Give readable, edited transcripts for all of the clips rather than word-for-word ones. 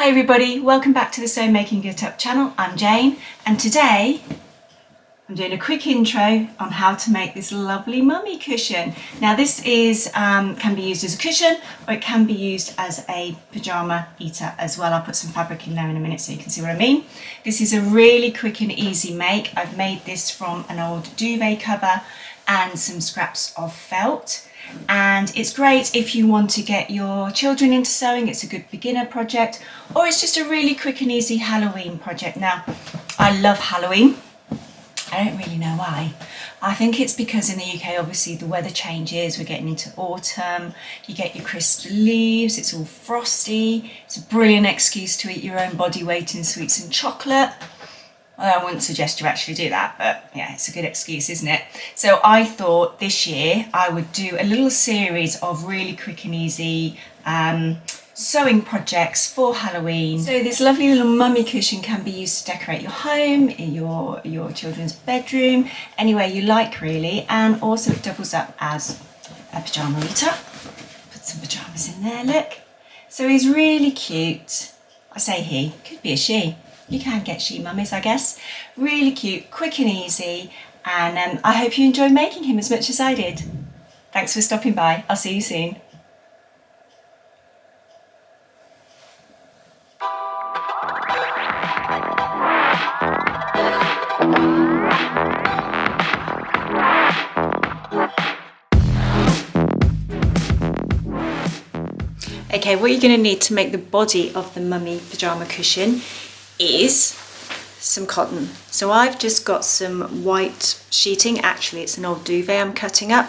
Hi everybody, welcome back to the Sew Making Get Up channel. I'm Jane and today I'm doing a quick intro on how to make this lovely mummy cushion. Now this is can be used as a cushion or it can be used as a pyjama eater as well. I'll put some fabric in there in a minute so you can see what I mean. This is a really quick and easy make. I've made this from an old duvet cover and some scraps of felt. And it's great if you want to get your children into sewing. It's a good beginner project, or it's just a really quick and easy Halloween project. Now, I love Halloween. I don't really know why. I think it's because in the UK, obviously the weather changes. We're getting into autumn. You get your crisp leaves. It's all frosty. It's a brilliant excuse to eat your own body weight in sweets and chocolate. Well, I wouldn't suggest you actually do that, but yeah, it's a good excuse, isn't it? So I thought this year I would do a little series of really quick and easy sewing projects for Halloween. So this lovely little mummy cushion can be used to decorate your home, in your children's bedroom, anywhere you like really, and also it doubles up as a pyjama eater. Put some pyjamas in there, look. So he's really cute. I say he, could be a she. You can get she mummies, I guess. Really cute, quick and easy, and I hope you enjoyed making him as much as I did. Thanks for stopping by. I'll see you soon. Okay, what you're going to need to make the body of the mummy pyjama cushion is some cotton. So I've just got some white sheeting. Actually, it's an old duvet I'm cutting up.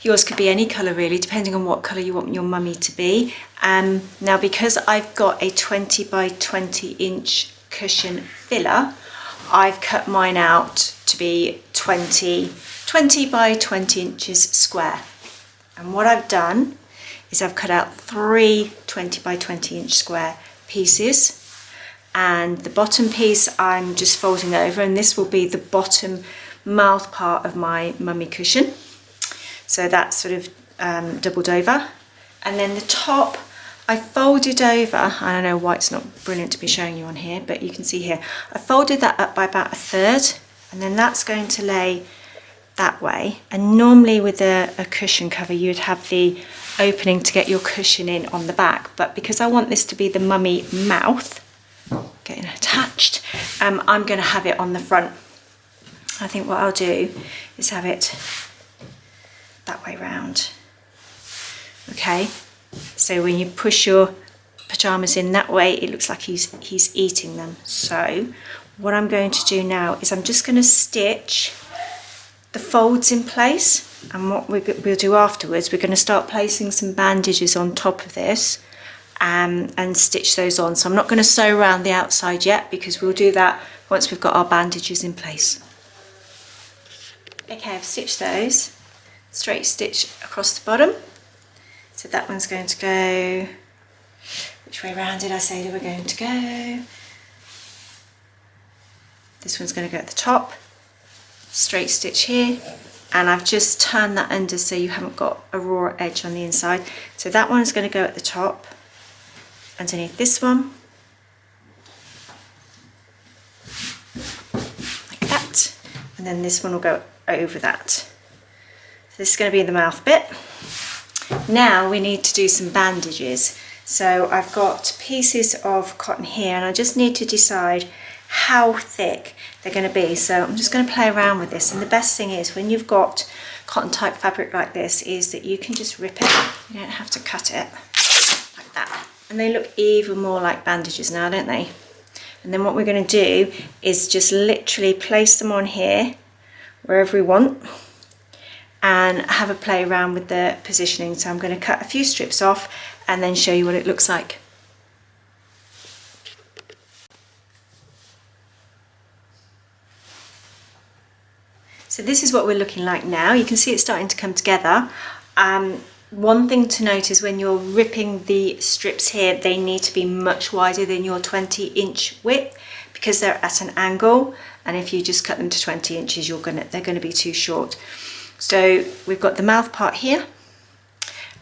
Yours could be any colour really, depending on what colour you want your mummy to be. Now, because I've got a 20 by 20 inch cushion filler, I've cut mine out to be 20 by 20 inches square. And what I've done is I've cut out 3 20 by 20 inch square pieces, and the bottom piece I'm just folding over, and this will be the bottom mouth part of my mummy cushion. So that's sort of doubled over, and then the top I folded over. I don't know why it's not brilliant to be showing you on here, but you can see here I folded that up by about a third, and then that's going to lay that way. And normally with a cushion cover you'd have the opening to get your cushion in on the back, but because I want this to be the mummy mouth getting attached, I'm going to have it on the front. I think what I'll do is have it that way round. Okay, so when you push your pyjamas in that way, it looks like he's eating them. So what I'm going to do now is I'm just going to stitch the folds in place, and what we'll do afterwards, we're going to start placing some bandages on top of this and stitch those on. So I'm not going to sew around the outside yet, because we'll do that once we've got our bandages in place. Okay, I've stitched those, straight stitch across the bottom. So that one's going to go, which way round did I say they were going to go? This one's going to go at the top, straight stitch here, and I've just turned that under so you haven't got a raw edge on the inside. So that one's going to go at the top, underneath this one, like that, and then this one will go over that. So this is going to be the mouth bit. Now we need to do some bandages. So I've got pieces of cotton here, and I just need to decide how thick they're going to be. So I'm just going to play around with this, and the best thing is when you've got cotton type fabric like this is that you can just rip it. You don't have to cut it like that. And they look even more like bandages now, don't they? And then what we're going to do is just literally place them on here wherever we want and have a play around with the positioning. So I'm going to cut a few strips off and then show you what it looks like. So this is what we're looking like now. You can see it's starting to come together. One thing to note is when you're ripping the strips here, they need to be much wider than your 20 inch width, because they're at an angle, and if you just cut them to 20 inches they're going to be too short. So we've got the mouth part here,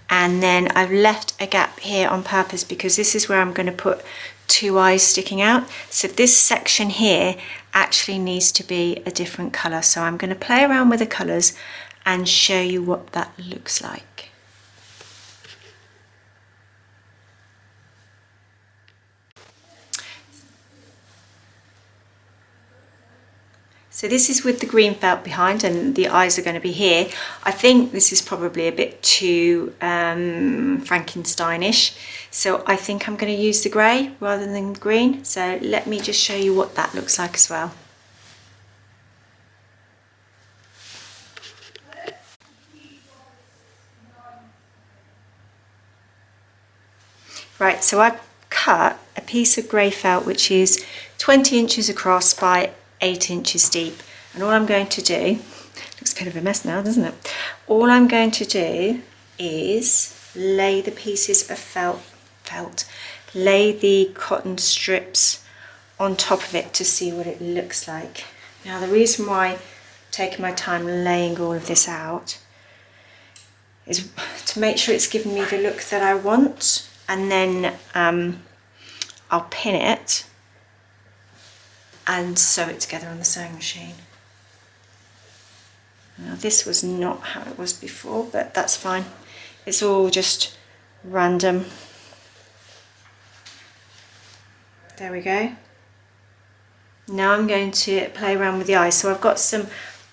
and then I've left a gap here on purpose because this is where I'm going to put two eyes sticking out. So this section here actually needs to be a different colour. So I'm going to play around with the colours and show you what that looks like. So this is with the green felt behind, and the eyes are going to be here. I think this is probably a bit too Frankensteinish, so I think I'm going to use the grey rather than the green. So let me just show you what that looks like as well. Right, so I've cut a piece of grey felt which is 20 inches across by 8 inches deep, and all I'm going to do, looks a bit of a mess now, doesn't it? All I'm going to do is lay the pieces of felt, lay the cotton strips on top of it to see what it looks like. Now the reason why I'm taking my time laying all of this out is to make sure it's giving me the look that I want, and then I'll pin it and sew it together on the sewing machine. Now this was not how it was before, but that's fine. It's all just random. There we go. Now I'm going to play around with the eyes. So I've got some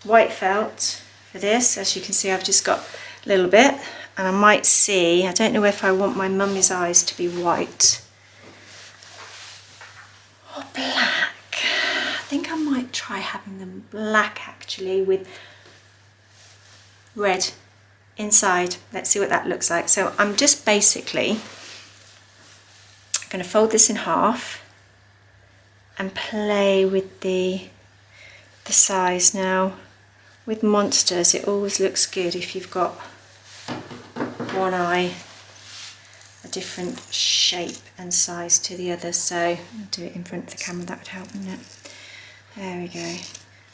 white felt for this. As you can see, I've just got a little bit, and I might see, I don't know if I want my mummy's eyes to be white or black. I think I might try having them black actually, with red inside. Let's see what that looks like. So I'm just basically going to fold this in half and play with the size. Now with monsters, it always looks good if you've got one eye a different shape and size to the other. So I'll do it in front of the camera, that would help, wouldn't it? There we go.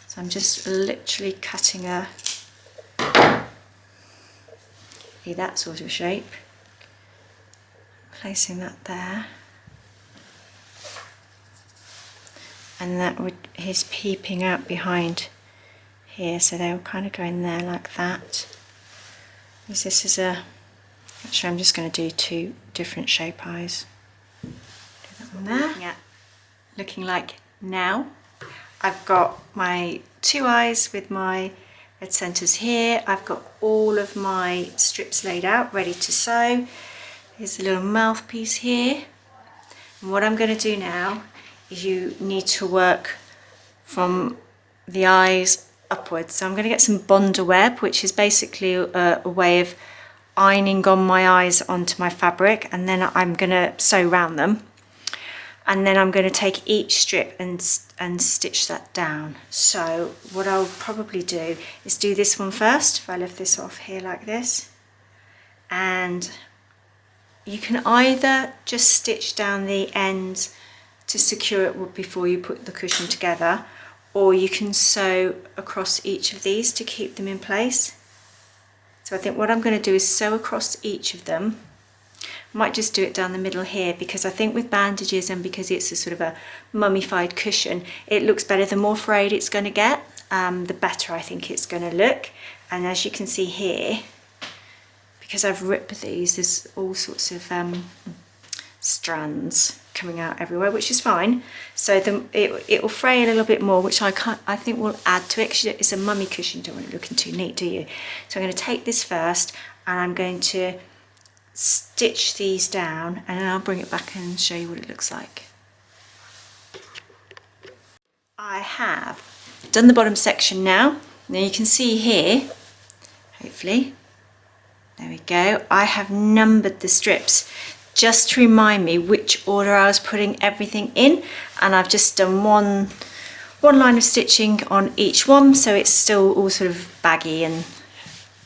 So I'm just literally cutting that sort of shape, placing that there, and that is peeping out behind here, so they'll kind of go in there like that. Because this is actually I'm just going to do two different shape eyes. Do that one there. Yeah. Looking like now. I've got my two eyes with my red centres here. I've got all of my strips laid out, ready to sew. Here's the little mouthpiece here. And what I'm going to do now is you need to work from the eyes upwards. So I'm going to get some Bonder web, which is basically a way of ironing on my eyes onto my fabric, and then I'm going to sew round them. And then I'm going to take each strip and stitch that down. So what I'll probably do is do this one first. If I lift this off here like this, and you can either just stitch down the ends to secure it before you put the cushion together, or you can sew across each of these to keep them in place. So I think what I'm going to do is sew across each of them. Might just do it down the middle here, because I think with bandages and because it's a sort of a mummified cushion, it looks better. The more frayed it's going to get, the better I think it's going to look. And as you can see here, because I've ripped these, there's all sorts of strands coming out everywhere, which is fine. So it will fray a little bit more, which I think will add to it, because it's a mummy cushion. You don't want it looking too neat, do you? So I'm going to take this first, and I'm going to stitch these down, and then I'll bring it back and show you what it looks like. I have done the bottom section now. Now you can see here, hopefully, there we go, I have numbered the strips just to remind me which order I was putting everything in, and I've just done one line of stitching on each one, so it's still all sort of baggy and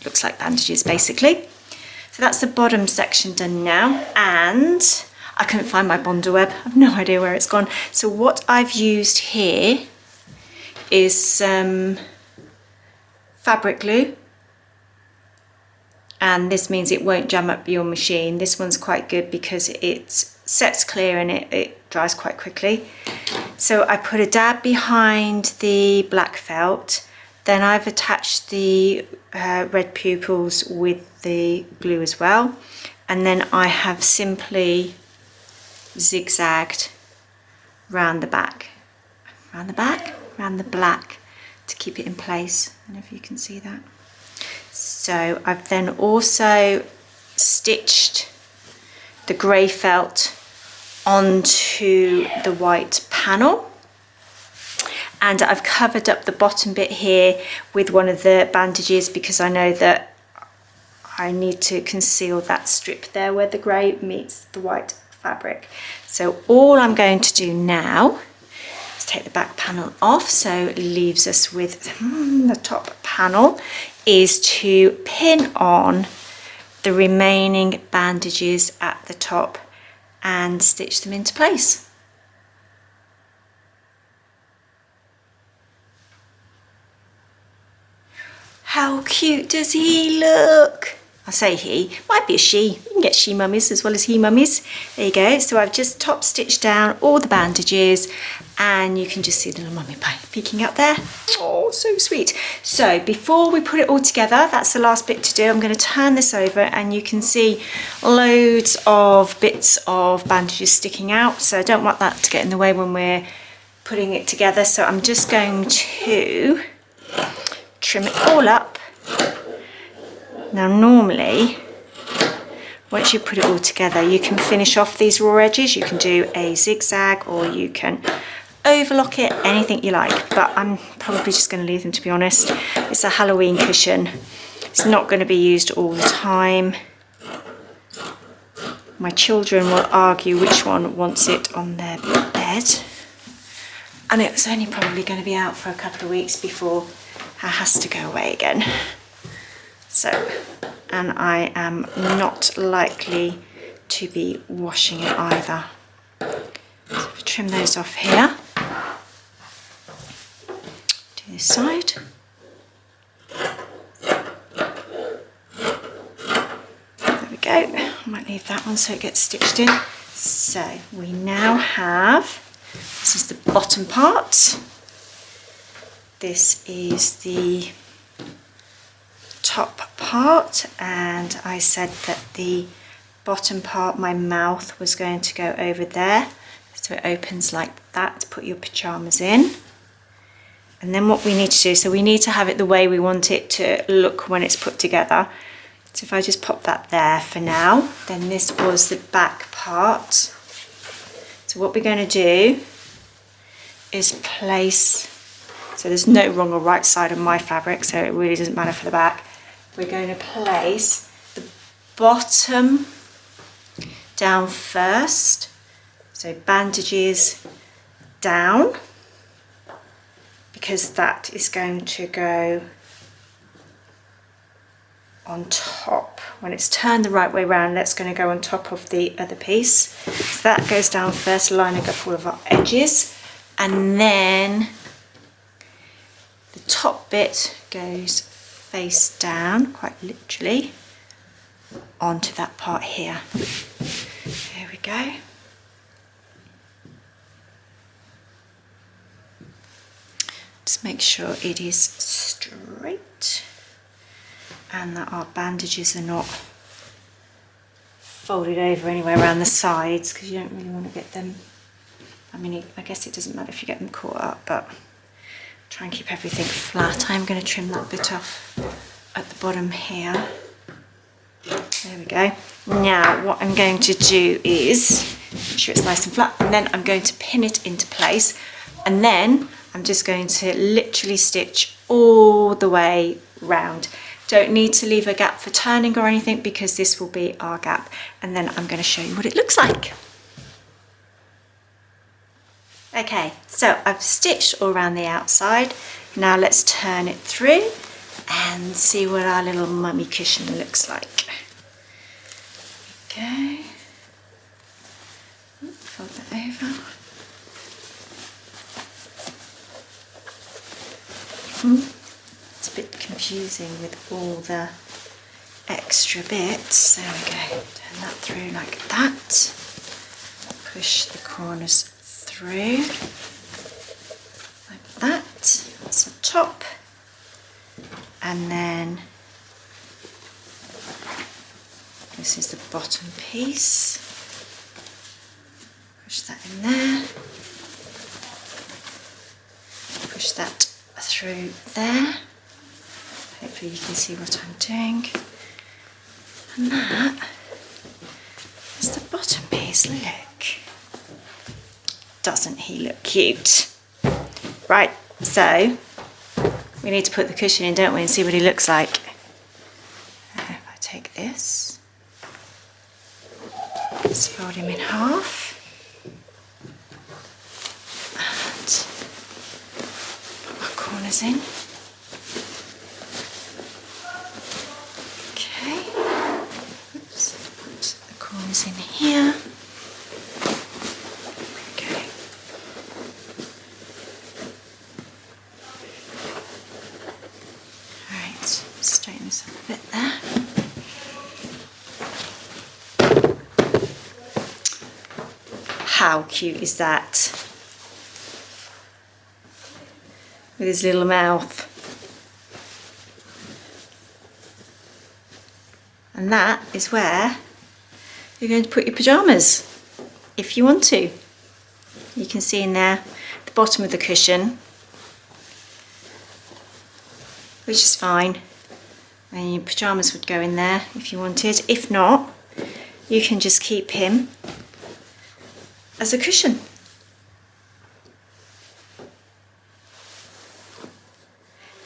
looks like bandages basically. So that's the bottom section done now, and I couldn't find my Bonder web. I've no idea where it's gone. So what I've used here is some fabric glue, and this means it won't jam up your machine. This one's quite good because it's sets clear and it dries quite quickly. So I put a dab behind the black felt, then I've attached the red pupils with the glue as well, and then I have simply zigzagged round the back, round the black to keep it in place. I don't know if you can see that. So I've then also stitched the grey felt onto the white panel, and I've covered up the bottom bit here with one of the bandages because I know that I need to conceal that strip there where the grey meets the white fabric. So all I'm going to do now is take the back panel off, so it leaves us with the top panel, is to pin on the remaining bandages at the top and stitch them into place. How cute does he look? I say he, might be a she. You can get she mummies as well as he mummies. There you go. So I've just top stitched down all the bandages and you can just see the little mummy pie peeking up there. Oh, so sweet. So before we put it all together, that's the last bit to do. I'm going to turn this over and you can see loads of bits of bandages sticking out. So I don't want that to get in the way when we're putting it together. So I'm just going to trim it all up. Now normally, once you put it all together, you can finish off these raw edges. You can do a zigzag or you can overlock it, anything you like, but I'm probably just going to leave them, to be honest. It's a Halloween cushion. It's not going to be used all the time. My children will argue which one wants it on their bed, and it's only probably going to be out for a couple of weeks before it has to go away again. So, and I am not likely to be washing it either. So if I trim those off here, to this side. There we go. I might leave that one so it gets stitched in. So we now have, this is the bottom part. This is the top part, and I said that the bottom part, my mouth was going to go over there, so it opens like that to put your pyjamas in. And then what we need to do, so we need to have it the way we want it to look when it's put together. So if I just pop that there for now, then this was the back part. So what we're going to do is place, so there's no wrong or right side of my fabric, so it really doesn't matter for the back. We're going to place the bottom down first, so bandages down, because that is going to go on top. When it's turned the right way round, that's going to go on top of the other piece. So that goes down first, lining up all of our edges, and then the top bit goes face down, quite literally, onto that part here. There we go. Just make sure it is straight and that our bandages are not folded over anywhere around the sides, because you don't really want to get them, I mean, I guess it doesn't matter if you get them caught up, but try and keep everything flat. I'm going to trim that bit off at the bottom here. There we go. Now what I'm going to do is make sure it's nice and flat, and then I'm going to pin it into place, and then I'm just going to literally stitch all the way round. Don't need to leave a gap for turning or anything, because this will be our gap, and then I'm going to show you what it looks like. Okay, so I've stitched all around the outside. Now let's turn it through and see what our little mummy cushion looks like. Okay, fold that over. It's a bit confusing with all the extra bits. There we go, turn that through like that. push the corners through like that. That's the top, and then this is the bottom piece. Push that in there. Push that through there. Hopefully you can see what I'm doing. And that is the bottom piece. Look. Doesn't he look cute? Right, so we need to put the cushion in, don't we, and see what he looks like. If I take this, let's fold him in half. Corners in. Okay. Oops. Put the corners in here. Okay. Alright, straighten this up a bit there. How cute is that? With his little mouth. And that is where you're going to put your pyjamas, if you want to. You can see in there the bottom of the cushion, which is fine. And your pyjamas would go in there if you wanted. If not, you can just keep him as a cushion.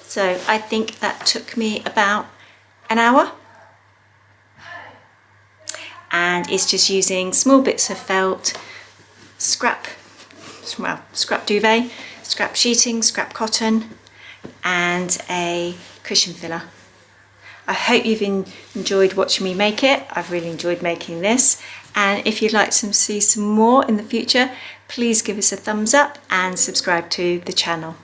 So I think that took me about an hour, and it's just using small bits of felt, scrap duvet, scrap sheeting, scrap cotton, and a cushion filler. I hope you've enjoyed watching me make it. I've really enjoyed making this, and if you'd like to see some more in the future, please give us a thumbs up and subscribe to the channel.